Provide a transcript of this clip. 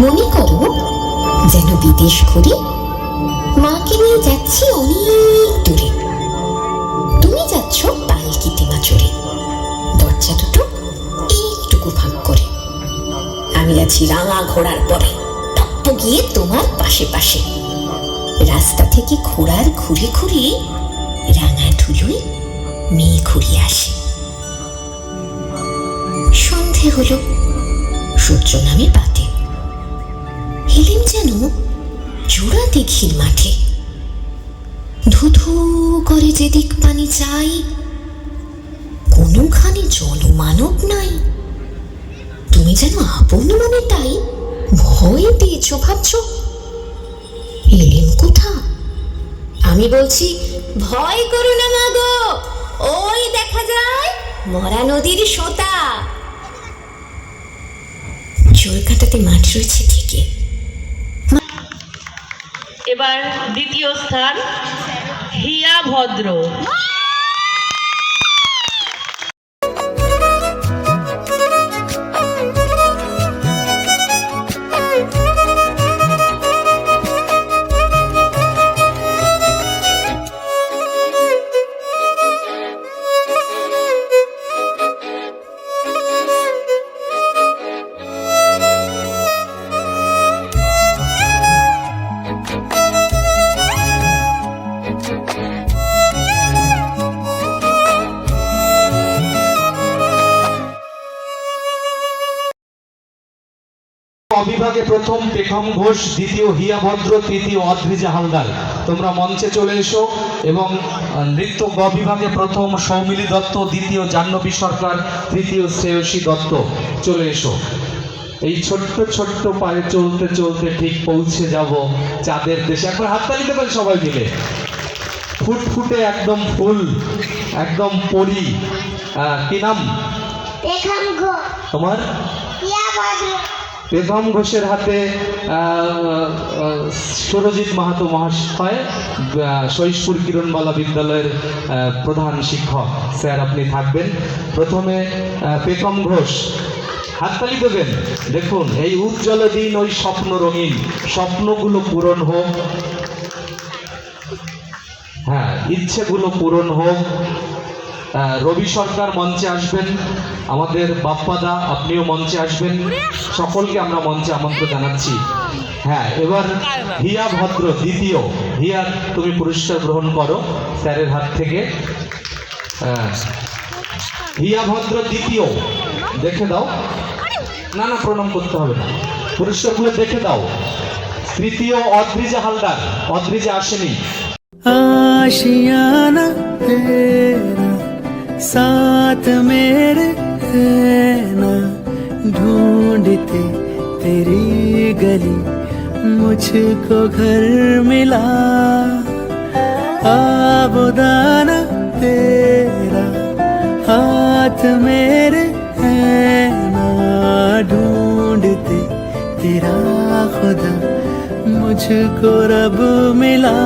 মনে করো যেন বিদেশ ঘুরে মাকে নিয়ে যাচ্ছি অনেক দূরে। তুমি যাচ্ছ পালকিতে মা চড়ে, দরজা দুটো এইটুকু ফাঁক করে। আমি আছি রাঙা ঘোড়ার পরে, টপ্প গিয়ে তোমার পাশে পাশে। রাস্তা থেকে ঘোড়ার ঘুরে ঘুরে রাঙা ধুলোয় মেয়ে ঘুরিয়ে আসে। সন্ধে হলো, সূর্য নামে পাতে। হেলেন যেন জোড়া দিঘির মাঠে। ধুধু করে যেদিক পানি চাই, কোনোখানে জলমানব নাই। তুমি যেন আপন মনে তাই ভয় পেয়েছ, ভাবছ এলেন কোথা? আমি বলছি, ভয় করো না মা গো, ওই দেখা যায় মরা নদীর সোতা। চোর কাটাতে মাঠ রয়েছে ঠিকই। এবার দ্বিতীয় স্থান হিয়া ভদ্র। বিভাগে প্রথম পেখম ঘোষ, দ্বিতীয় হিয়া ভদ্র, তৃতীয় অদ্রিজা হালদার। তোমরা মঞ্চে চলে এসো। এবং নৃত্য গ বিভাগে প্রথম সৌমিলি দত্ত, দ্বিতীয় জাহ্নবী সরকার, তৃতীয় শ্রেয়সী দত্ত। চলে এসো। এই ছোট্ট ছোট্ট পায়ে চলতে চলতে ঠিক পৌঁছে যাব চাঁদের দেশে। একবার হাততালি দেবেন সবাই মিলে। ফুটফুটে একদম ফুল, একদম পরি। কি নাম তোমার? পেখম ঘোষের হাতে সুরজিৎ মাহাতো মহাশয়, শৈশপুর কিরণবালা বিদ্যালয়ের প্রধান শিক্ষক। স্যার আপনি থাকবেন। প্রথমে পেখম ঘোষ, হাততালি দেবেন। দেখুন, এই উজ্জ্বল দিন, ওই স্বপ্ন রঙিন, স্বপ্নগুলো পূরণ হোক। হ্যাঁ, ইচ্ছেগুলো পূরণ হোক। রবি সরকার মঞ্চে আসবেন, আমাদের বাপ্পাদা আপনিও মঞ্চে আসবেন। সকলকে আমরা মঞ্চে আমন্ত্রণ জানাচ্ছি। হ্যাঁ, এবার হিয়া ভদ্র দ্বিতীয়। হিয়া, তুমি পুরস্কার গ্রহণ করো স্যারের হাত থেকে। হিয়া ভদ্র দ্বিতীয়, দেখে দাও। না না, প্রণাম করতে হবে না, পুরস্কারগুলো দেখে দাও। তৃতীয় অদ্রিজা হালদার। অদ্রিজা আসেনি। आशियाना तेरा साथ मेरे है ना, ढूंढते तेरी गली मुझको घर मिला। आबुदाना तेरा हाथ मेरे है ना, ढूंढते तेरा खुदा मुझको रब मिला।